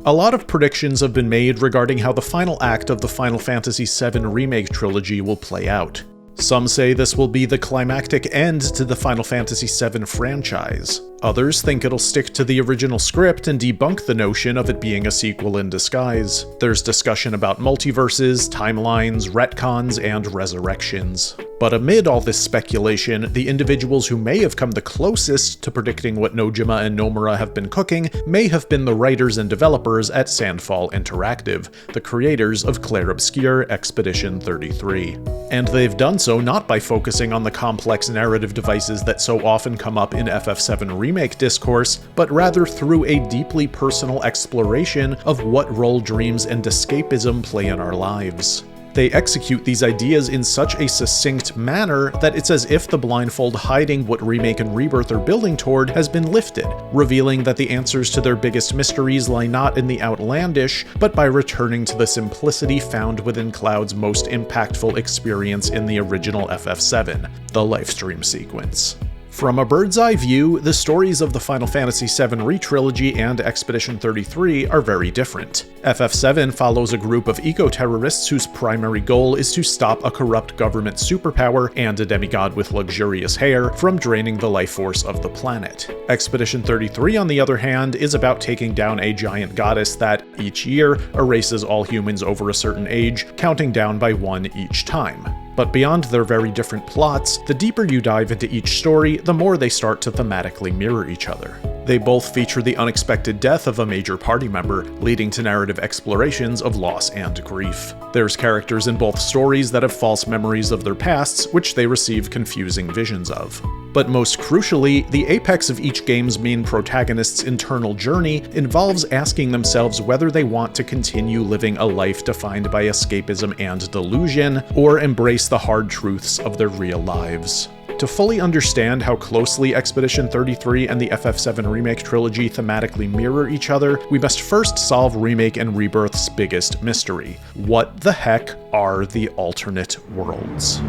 A lot of predictions have been made regarding how the final act of the Final Fantasy VII Remake trilogy will play out. Some say this will be the climactic end to the Final Fantasy VII franchise. Others think it'll stick to the original script and debunk the notion of it being a sequel in disguise. There's discussion about multiverses, timelines, retcons, and resurrections. But amid all this speculation, the individuals who may have come the closest to predicting what Nojima and Nomura have been cooking may have been the writers and developers at Sandfall Interactive, the creators of Clair Obscur Expedition 33. And they've done so not by focusing on the complex narrative devices that so often come up in FF7 Remake discourse, but rather through a deeply personal exploration of what role dreams and escapism play in our lives. They execute these ideas in such a succinct manner that it's as if the blindfold hiding what Remake and Rebirth are building toward has been lifted, revealing that the answers to their biggest mysteries lie not in the outlandish, but by returning to the simplicity found within Cloud's most impactful experience in the original FF7, the lifestream sequence. From a bird's eye view, the stories of the Final Fantasy VII Retrilogy and Expedition 33 are very different. FF7 follows a group of eco-terrorists whose primary goal is to stop a corrupt government superpower and a demigod with luxurious hair from draining the life force of the planet. Expedition 33, on the other hand, is about taking down a giant goddess that, each year, erases all humans over a certain age, counting down by one each time. But beyond their very different plots, the deeper you dive into each story, the more they start to thematically mirror each other. They both feature the unexpected death of a major party member, leading to narrative explorations of loss and grief. There's characters in both stories that have false memories of their pasts, which they receive confusing visions of. But most crucially, the apex of each game's main protagonist's internal journey involves asking themselves whether they want to continue living a life defined by escapism and delusion, or embrace the hard truths of their real lives. To fully understand how closely Expedition 33 and the FF7 Remake trilogy thematically mirror each other, we must first solve Remake and Rebirth's biggest mystery. What the heck are the alternate worlds?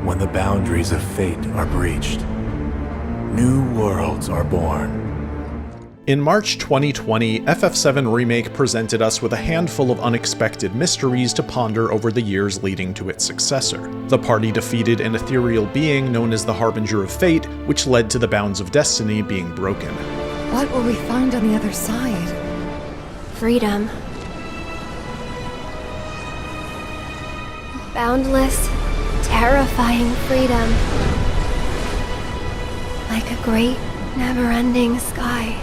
When the boundaries of fate are breached, new worlds are born. In March 2020, FF7 Remake presented us with a handful of unexpected mysteries to ponder over the years leading to its successor. The party defeated an ethereal being known as the Harbinger of Fate, which led to the bounds of destiny being broken. What will we find on the other side? Freedom. Boundless, terrifying freedom. Like a great, never-ending sky.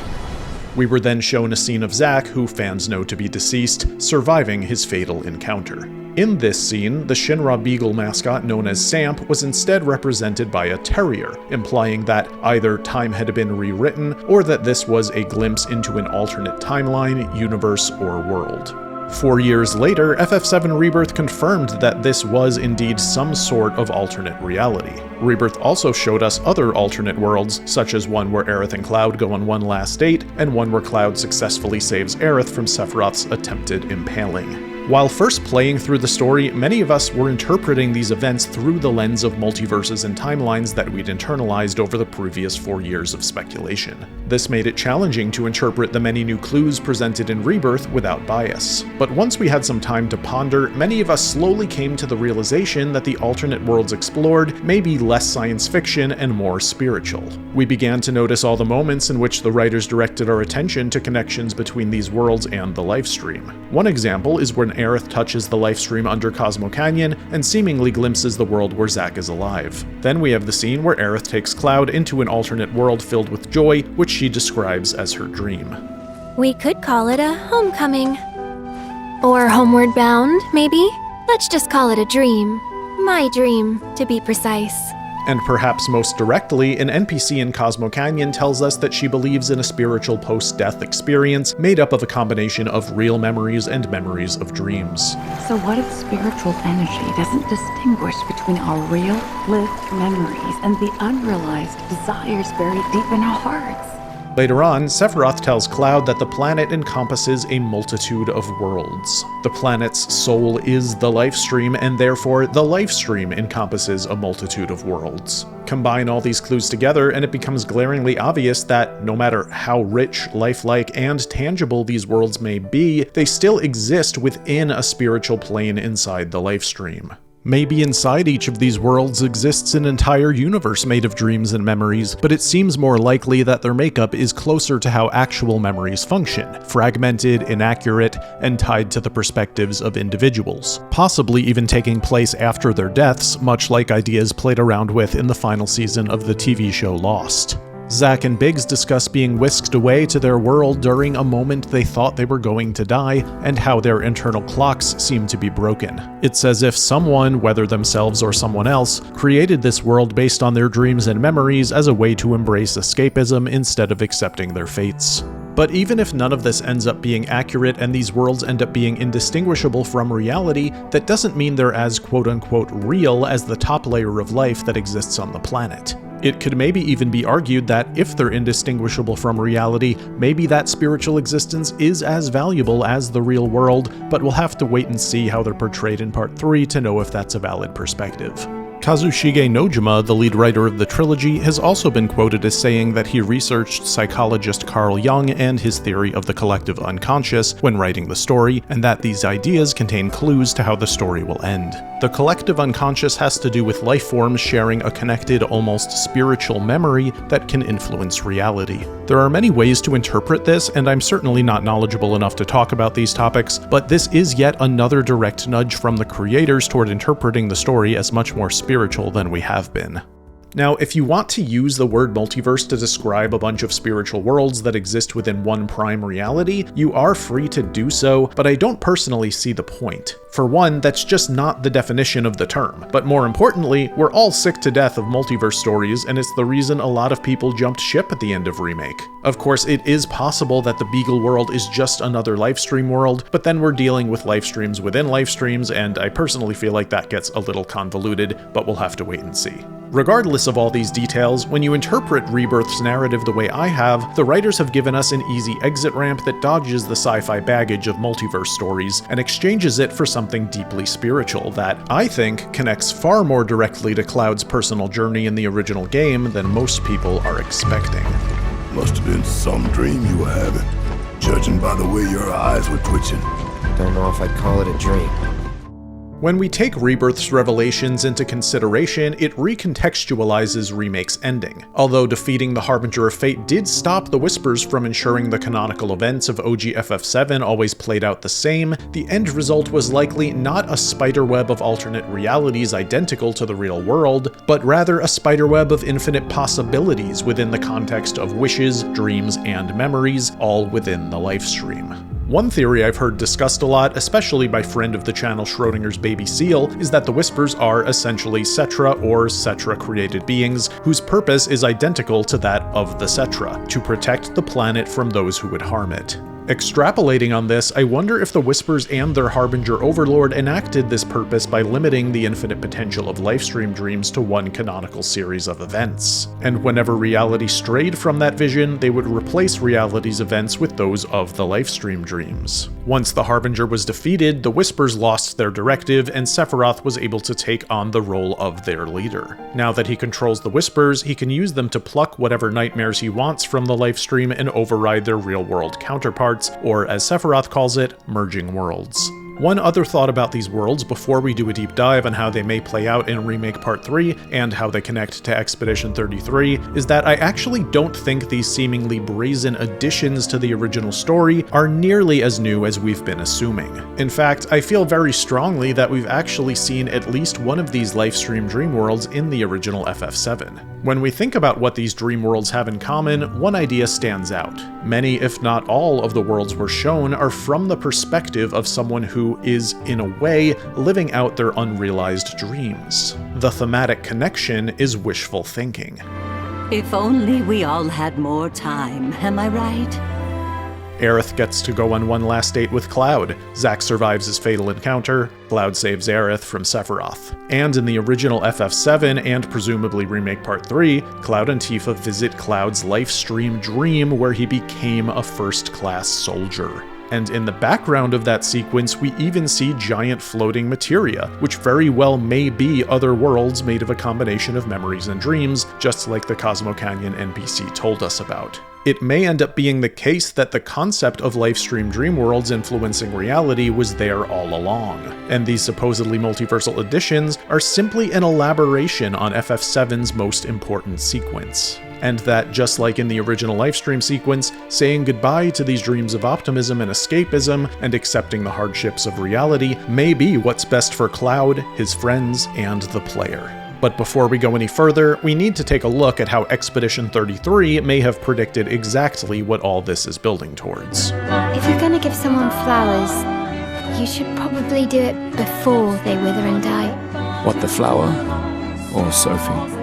We were then shown a scene of Zack, who fans know to be deceased, surviving his fatal encounter. In this scene, the Shinra Beagle mascot known as Samp was instead represented by a terrier, implying that either time had been rewritten, or that this was a glimpse into an alternate timeline, universe, or world. 4 years later, FF7 Rebirth confirmed that this was indeed some sort of alternate reality. Rebirth also showed us other alternate worlds, such as one where Aerith and Cloud go on one last date, and one where Cloud successfully saves Aerith from Sephiroth's attempted impaling. While first playing through the story, many of us were interpreting these events through the lens of multiverses and timelines that we'd internalized over the previous 4 years of speculation. This made it challenging to interpret the many new clues presented in Rebirth without bias. But once we had some time to ponder, many of us slowly came to the realization that the alternate worlds explored may be less science fiction and more spiritual. We began to notice all the moments in which the writers directed our attention to connections between these worlds and the lifestream. One example is when Aerith touches the lifestream under Cosmo Canyon and seemingly glimpses the world where Zack is alive. Then we have the scene where Aerith takes Cloud into an alternate world filled with joy, which she describes as her dream. We could call it a homecoming. Or homeward bound, maybe? Let's just call it a dream. My dream, to be precise. And perhaps most directly, an NPC in Cosmo Canyon tells us that she believes in a spiritual post-death experience made up of a combination of real memories and memories of dreams. So what if spiritual energy doesn't distinguish between our real, lived memories and the unrealized desires buried deep in our hearts? Later on, Sephiroth tells Cloud that the planet encompasses a multitude of worlds. The planet's soul is the lifestream, and therefore the lifestream encompasses a multitude of worlds. Combine all these clues together and it becomes glaringly obvious that no matter how rich, lifelike, and tangible these worlds may be, they still exist within a spiritual plane inside the lifestream. Maybe inside each of these worlds exists an entire universe made of dreams and memories, but it seems more likely that their makeup is closer to how actual memories function, fragmented, inaccurate, and tied to the perspectives of individuals, possibly even taking place after their deaths, much like ideas played around with in the final season of the TV show Lost. Zack and Biggs discuss being whisked away to their world during a moment they thought they were going to die, and how their internal clocks seem to be broken. It's as if someone, whether themselves or someone else, created this world based on their dreams and memories as a way to embrace escapism instead of accepting their fates. But even if none of this ends up being accurate and these worlds end up being indistinguishable from reality, that doesn't mean they're as quote-unquote real as the top layer of life that exists on the planet. It could maybe even be argued that if they're indistinguishable from reality, maybe that spiritual existence is as valuable as the real world, but we'll have to wait and see how they're portrayed in Part 3 to know if that's a valid perspective. Kazushige Nojima, the lead writer of the trilogy, has also been quoted as saying that he researched psychologist Carl Jung and his theory of the collective unconscious when writing the story, and that these ideas contain clues to how the story will end. The collective unconscious has to do with life forms sharing a connected, almost spiritual memory that can influence reality. There are many ways to interpret this, and I'm certainly not knowledgeable enough to talk about these topics, but this is yet another direct nudge from the creators toward interpreting the story as much more spiritual than we have been. Now, if you want to use the word multiverse to describe a bunch of spiritual worlds that exist within one prime reality, you are free to do so, but I don't personally see the point. For one, that's just not the definition of the term. But more importantly, we're all sick to death of multiverse stories, and it's the reason a lot of people jumped ship at the end of Remake. Of course, it is possible that the Beagle world is just another livestream world, but then we're dealing with livestreams within livestreams, and I personally feel like that gets a little convoluted, but we'll have to wait and see. Regardless of all these details, when you interpret Rebirth's narrative the way I have, the writers have given us an easy exit ramp that dodges the sci-fi baggage of multiverse stories and exchanges it for something deeply spiritual that, I think, connects far more directly to Cloud's personal journey in the original game than most people are expecting. Must have been some dream you were having, judging by the way your eyes were twitching. Don't know if I'd call it a dream. When we take Rebirth's revelations into consideration, it recontextualizes Remake's ending. Although defeating the Harbinger of Fate did stop the Whispers from ensuring the canonical events of OG FF7 always played out the same, the end result was likely not a spiderweb of alternate realities identical to the real world, but rather a spiderweb of infinite possibilities within the context of wishes, dreams, and memories, all within the lifestream. One theory I've heard discussed a lot, especially by friend of the channel Schrodinger's Baby Seal, is that the Whispers are essentially Cetra or Cetra-created beings whose purpose is identical to that of the Cetra, to protect the planet from those who would harm it. Extrapolating on this, I wonder if the Whispers and their Harbinger overlord enacted this purpose by limiting the infinite potential of livestream dreams to one canonical series of events. And whenever reality strayed from that vision, they would replace reality's events with those of the livestream dreams. Once the Harbinger was defeated, the Whispers lost their directive, and Sephiroth was able to take on the role of their leader. Now that he controls the Whispers, he can use them to pluck whatever nightmares he wants from the livestream and override their real-world counterparts, or as Sephiroth calls it, merging worlds. One other thought about these worlds before we do a deep dive on how they may play out in Remake Part 3 and how they connect to Expedition 33 is that I actually don't think these seemingly brazen additions to the original story are nearly as new as we've been assuming. In fact, I feel very strongly that we've actually seen at least one of these livestream dream worlds in the original FF7. When we think about what these dream worlds have in common, one idea stands out. Many, if not all, of the worlds we're shown are from the perspective of someone who is, in a way, living out their unrealized dreams. The thematic connection is wishful thinking. If only we all had more time, am I right? Aerith gets to go on one last date with Cloud. Zack survives his fatal encounter. Cloud saves Aerith from Sephiroth. And in the original FF7 and presumably Remake Part 3, Cloud and Tifa visit Cloud's life stream dream where he became a first-class soldier. And in the background of that sequence, we even see giant floating materia, which very well may be other worlds made of a combination of memories and dreams, just like the Cosmo Canyon NPC told us about. It may end up being the case that the concept of live-stream dream worlds influencing reality was there all along, and these supposedly multiversal additions are simply an elaboration on FF7's most important sequence. And that, just like in the original livestream sequence, saying goodbye to these dreams of optimism and escapism and accepting the hardships of reality may be what's best for Cloud, his friends, and the player. But before we go any further, we need to take a look at how Expedition 33 may have predicted exactly what all this is building towards. If you're gonna give someone flowers, you should probably do it before they wither and die. What, the flower? Or Sophie?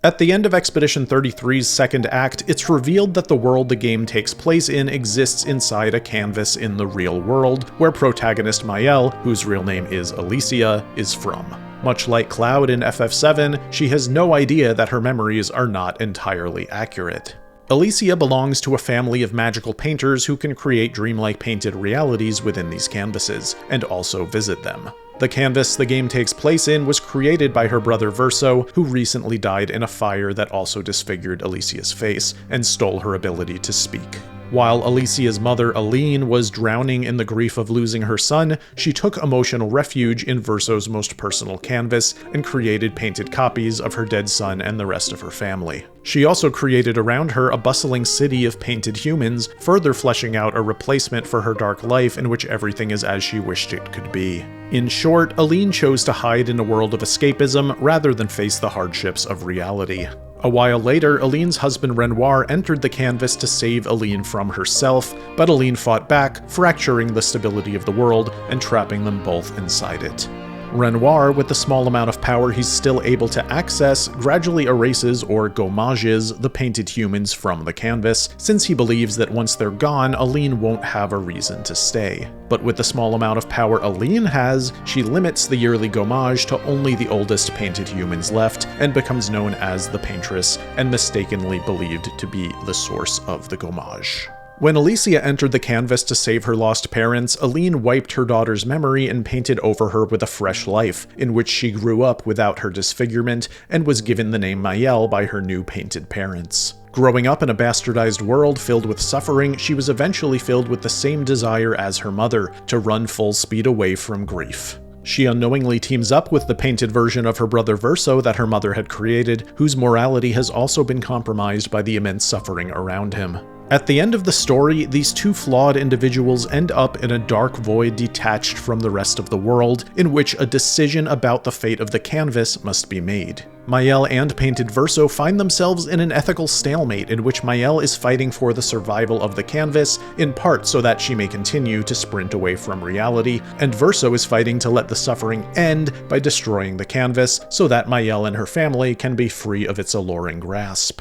At the end of Expedition 33's second act, it's revealed that the world the game takes place in exists inside a canvas in the real world, where protagonist Mael, whose real name is Alicia, is from. Much like Cloud in FF7, she has no idea that her memories are not entirely accurate. Alicia belongs to a family of magical painters who can create dreamlike painted realities within these canvases, and also visit them. The canvas the game takes place in was created by her brother Verso, who recently died in a fire that also disfigured Alicia's face, and stole her ability to speak. While Alicia's mother, Aline, was drowning in the grief of losing her son, she took emotional refuge in Verso's most personal canvas and created painted copies of her dead son and the rest of her family. She also created around her a bustling city of painted humans, further fleshing out a replacement for her dark life in which everything is as she wished it could be. In short, Aline chose to hide in a world of escapism rather than face the hardships of reality. A while later, Aline's husband Renoir entered the canvas to save Aline from herself, but Aline fought back, fracturing the stability of the world and trapping them both inside it. Renoir, with the small amount of power he's still able to access, gradually erases or gommages the painted humans from the canvas, since he believes that once they're gone, Aline won't have a reason to stay. But with the small amount of power Aline has, she limits the yearly gommage to only the oldest painted humans left, and becomes known as the Paintress, and mistakenly believed to be the source of the gommage. When Alicia entered the canvas to save her lost parents, Aline wiped her daughter's memory and painted over her with a fresh life, in which she grew up without her disfigurement, and was given the name Mael by her new painted parents. Growing up in a bastardized world filled with suffering, she was eventually filled with the same desire as her mother, to run full speed away from grief. She unknowingly teams up with the painted version of her brother Verso that her mother had created, whose morality has also been compromised by the immense suffering around him. At the end of the story, these two flawed individuals end up in a dark void detached from the rest of the world, in which a decision about the fate of the canvas must be made. Mael and painted Verso find themselves in an ethical stalemate in which Mael is fighting for the survival of the canvas, in part so that she may continue to sprint away from reality, and Verso is fighting to let the suffering end by destroying the canvas, so that Mael and her family can be free of its alluring grasp.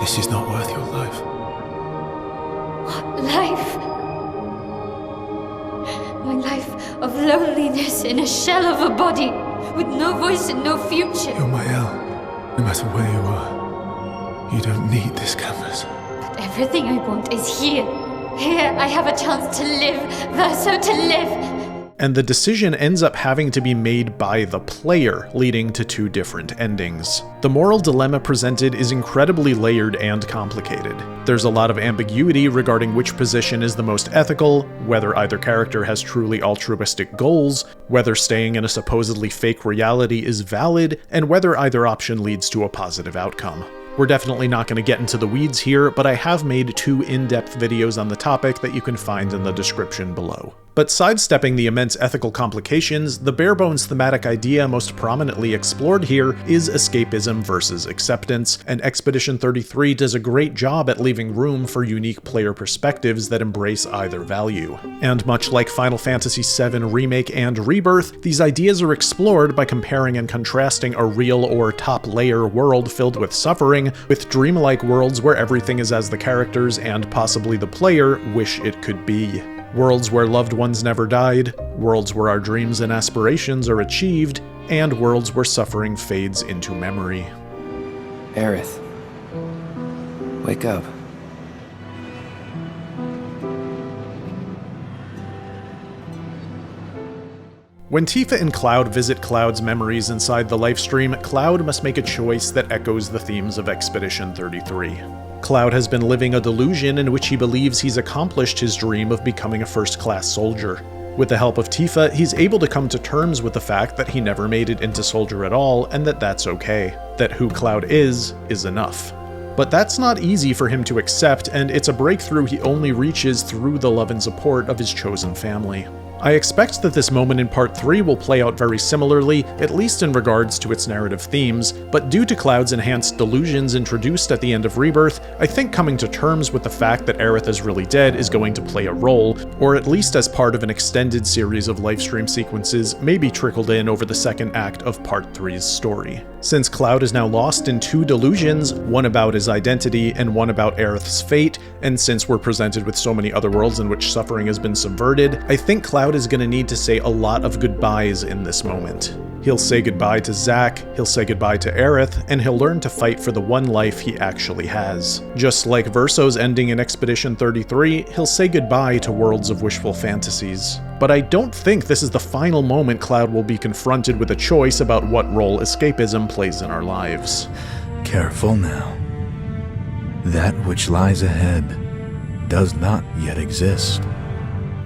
This is not worth your life. Life. My life of loneliness in a shell of a body, with no voice and no future. You're Mael. No matter where you are, you don't need this canvas. But everything I want is here. Here I have a chance to live, Verso, to live. And the decision ends up having to be made by the player, leading to two different endings. The moral dilemma presented is incredibly layered and complicated. There's a lot of ambiguity regarding which position is the most ethical, whether either character has truly altruistic goals, whether staying in a supposedly fake reality is valid, and whether either option leads to a positive outcome. We're definitely not going to get into the weeds here, but I have made 2 in-depth videos on the topic that you can find in the description below. But sidestepping the immense ethical complications, the bare-bones thematic idea most prominently explored here is escapism versus acceptance, and Expedition 33 does a great job at leaving room for unique player perspectives that embrace either value. And much like Final Fantasy VII Remake and Rebirth, these ideas are explored by comparing and contrasting a real or top-layer world filled with suffering with dreamlike worlds where everything is as the characters and possibly the player wish it could be. Worlds where loved ones never died, worlds where our dreams and aspirations are achieved, and worlds where suffering fades into memory. Aerith, wake up. When Tifa and Cloud visit Cloud's memories inside the lifestream, Cloud must make a choice that echoes the themes of Expedition 33. Cloud has been living a delusion in which he believes he's accomplished his dream of becoming a first-class soldier. With the help of Tifa, he's able to come to terms with the fact that he never made it into soldier at all, and that that's okay. That who Cloud is enough. But that's not easy for him to accept, and it's a breakthrough he only reaches through the love and support of his chosen family. I expect that this moment in Part 3 will play out very similarly, at least in regards to its narrative themes, but due to Cloud's enhanced delusions introduced at the end of Rebirth, I think coming to terms with the fact that Aerith is really dead is going to play a role, or at least as part of an extended series of livestream sequences maybe trickled in over the second act of Part 3's story. Since Cloud is now lost in two delusions, one about his identity and one about Aerith's fate, and since we're presented with so many other worlds in which suffering has been subverted, I think Cloud is going to need to say a lot of goodbyes in this moment. He'll say goodbye to Zack, he'll say goodbye to Aerith, and he'll learn to fight for the one life he actually has. Just like Verso's ending in Expedition 33, he'll say goodbye to worlds of wishful fantasies. But I don't think this is the final moment Cloud will be confronted with a choice about what role escapism plays in our lives. Careful now. That which lies ahead does not yet exist.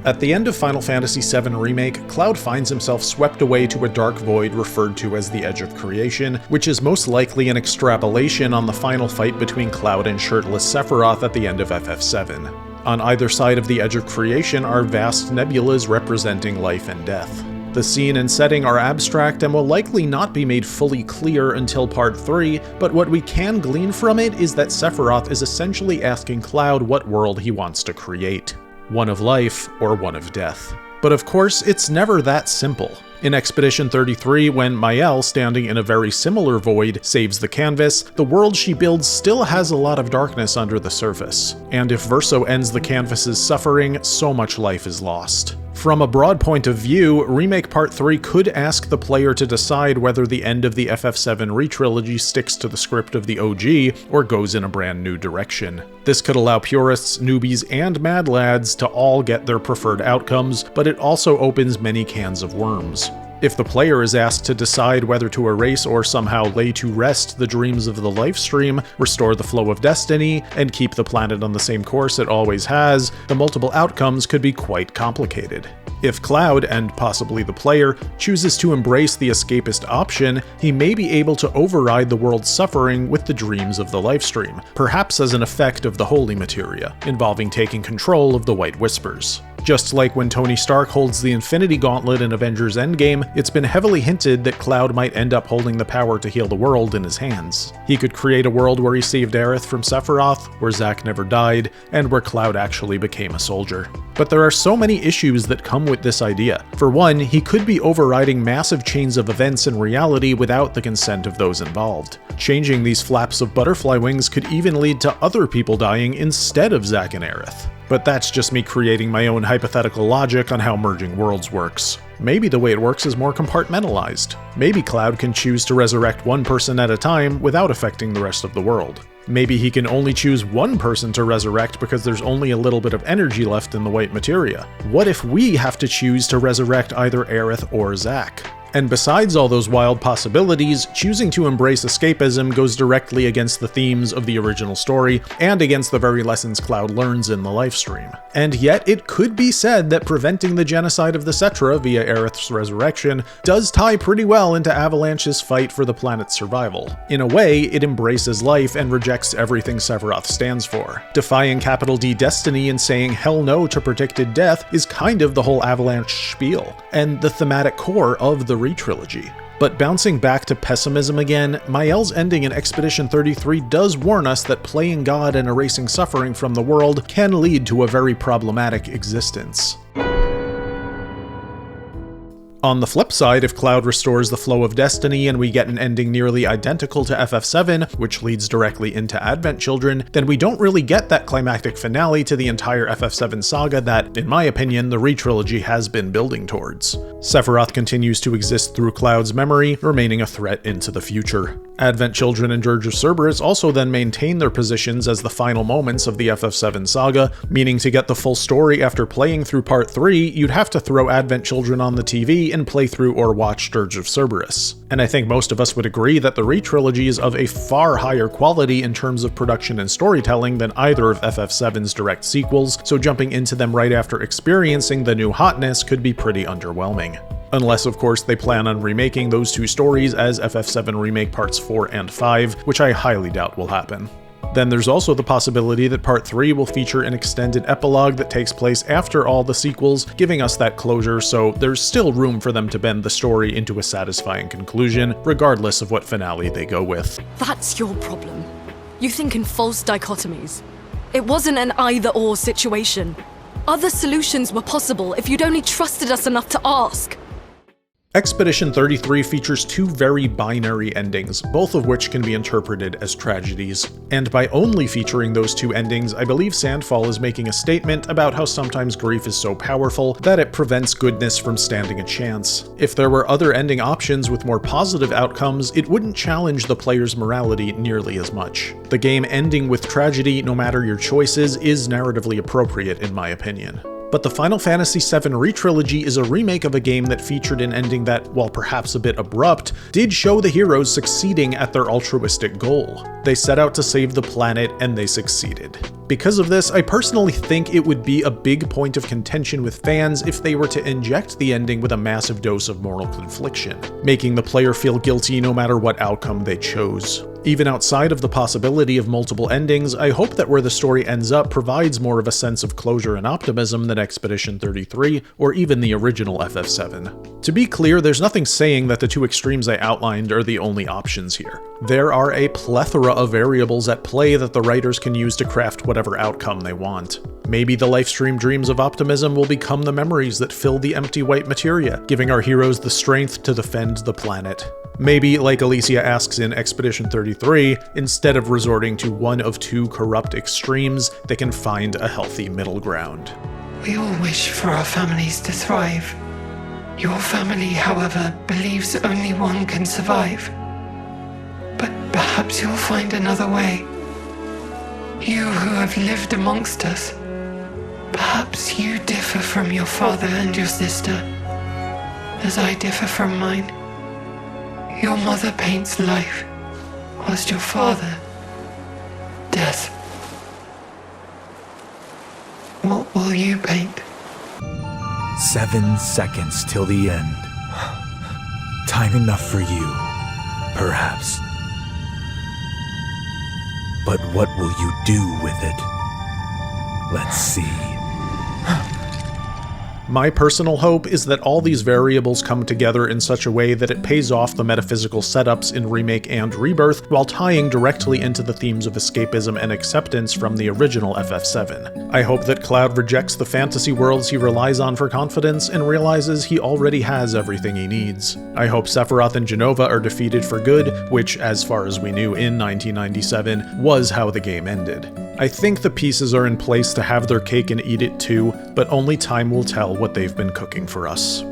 At the end of Final Fantasy VII Remake, Cloud finds himself swept away to a dark void referred to as the Edge of Creation, which is most likely an extrapolation on the final fight between Cloud and shirtless Sephiroth at the end of FF7. On either side of the Edge of Creation are vast nebulas representing life and death. The scene and setting are abstract and will likely not be made fully clear until Part 3, but what we can glean from it is that Sephiroth is essentially asking Cloud what world he wants to create. One of life or one of death. But of course, it's never that simple. In Expedition 33, when Mael, standing in a very similar void, saves the canvas, the world she builds still has a lot of darkness under the surface. And if Verso ends the canvas's suffering, so much life is lost. From a broad point of view, Remake Part 3 could ask the player to decide whether the end of the FF7 retrilogy sticks to the script of the OG or goes in a brand new direction. This could allow purists, newbies, and mad lads to all get their preferred outcomes, but it also opens many cans of worms. If the player is asked to decide whether to erase or somehow lay to rest the dreams of the lifestream, restore the flow of destiny, and keep the planet on the same course it always has, the multiple outcomes could be quite complicated. If Cloud, and possibly the player, chooses to embrace the escapist option, he may be able to override the world's suffering with the dreams of the lifestream, perhaps as an effect of the Holy Materia, involving taking control of the White Whispers. Just like when Tony Stark holds the Infinity Gauntlet in Avengers Endgame, it's been heavily hinted that Cloud might end up holding the power to heal the world in his hands. He could create a world where he saved Aerith from Sephiroth, where Zack never died, and where Cloud actually became a soldier. But there are so many issues that come with this idea. For one, he could be overriding massive chains of events in reality without the consent of those involved. Changing these flaps of butterfly wings could even lead to other people dying instead of Zack and Aerith. But that's just me creating my own hypothetical logic on how merging worlds works. Maybe the way it works is more compartmentalized. Maybe Cloud can choose to resurrect one person at a time without affecting the rest of the world. Maybe he can only choose one person to resurrect because there's only a little bit of energy left in the white materia. What if we have to choose to resurrect either Aerith or Zack? And besides all those wild possibilities, choosing to embrace escapism goes directly against the themes of the original story, and against the very lessons Cloud learns in the lifestream. And yet, it could be said that preventing the genocide of the Cetra via Aerith's resurrection does tie pretty well into Avalanche's fight for the planet's survival. In a way, it embraces life and rejects everything Sephiroth stands for. Defying capital D destiny and saying hell no to predicted death is kind of the whole Avalanche spiel, and the thematic core of the retrilogy. But bouncing back to pessimism again, Mael's ending in Expedition 33 does warn us that playing God and erasing suffering from the world can lead to a very problematic existence. On the flip side, if Cloud restores the flow of destiny and we get an ending nearly identical to FF7, which leads directly into Advent Children, then we don't really get that climactic finale to the entire FF7 saga that, in my opinion, the retrilogy has been building towards. Sephiroth continues to exist through Cloud's memory, remaining a threat into the future. Advent Children and Dirge of Cerberus also then maintain their positions as the final moments of the FF7 saga, meaning to get the full story after playing through Part 3, you'd have to throw Advent Children on the TV re and play through or watch Dirge of Cerberus. And I think most of us would agree that the re-trilogy is of a far higher quality in terms of production and storytelling than either of FF7's direct sequels, so jumping into them right after experiencing the new hotness could be pretty underwhelming. Unless, of course, they plan on remaking those two stories as FF7 Remake Parts 4 and 5, which I highly doubt will happen. Then there's also the possibility that Part 3 will feature an extended epilogue that takes place after all the sequels, giving us that closure, so there's still room for them to bend the story into a satisfying conclusion, regardless of what finale they go with. That's your problem. You think in false dichotomies. It wasn't an either-or situation. Other solutions were possible if you'd only trusted us enough to ask. Expedition 33 features two very binary endings, both of which can be interpreted as tragedies. And by only featuring those two endings, I believe Sandfall is making a statement about how sometimes grief is so powerful that it prevents goodness from standing a chance. If there were other ending options with more positive outcomes, it wouldn't challenge the player's morality nearly as much. The game ending with tragedy, no matter your choices, is narratively appropriate in my opinion. But the Final Fantasy VII Re-trilogy is a remake of a game that featured an ending that, while perhaps a bit abrupt, did show the heroes succeeding at their altruistic goal. They set out to save the planet, and they succeeded. Because of this, I personally think it would be a big point of contention with fans if they were to inject the ending with a massive dose of moral confliction, making the player feel guilty no matter what outcome they chose. Even outside of the possibility of multiple endings, I hope that where the story ends up provides more of a sense of closure and optimism than Expedition 33, or even the original FF7. To be clear, there's nothing saying that the two extremes I outlined are the only options here. There are a plethora of variables at play that the writers can use to craft whatever outcome they want. Maybe the lifestream dreams of optimism will become the memories that fill the empty white materia, giving our heroes the strength to defend the planet. Maybe, like Alicia asks in Expedition 33, instead of resorting to one of two corrupt extremes, they can find a healthy middle ground. We all wish for our families to thrive. Your family, however, believes only one can survive. But perhaps you'll find another way. You who have lived amongst us, perhaps you differ from your father and your sister, as I differ from mine. Your mother paints life, whilst your father, death. What will you paint? 7 seconds till the end. Time enough for you, perhaps. But what will you do with it? Let's see. My personal hope is that all these variables come together in such a way that it pays off the metaphysical setups in Remake and Rebirth while tying directly into the themes of escapism and acceptance from the original FF7. I hope that Cloud rejects the fantasy worlds he relies on for confidence and realizes he already has everything he needs. I hope Sephiroth and Jenova are defeated for good, which, as far as we knew in 1997, was how the game ended. I think the pieces are in place to have their cake and eat it too, but only time will tell what they've been cooking for us.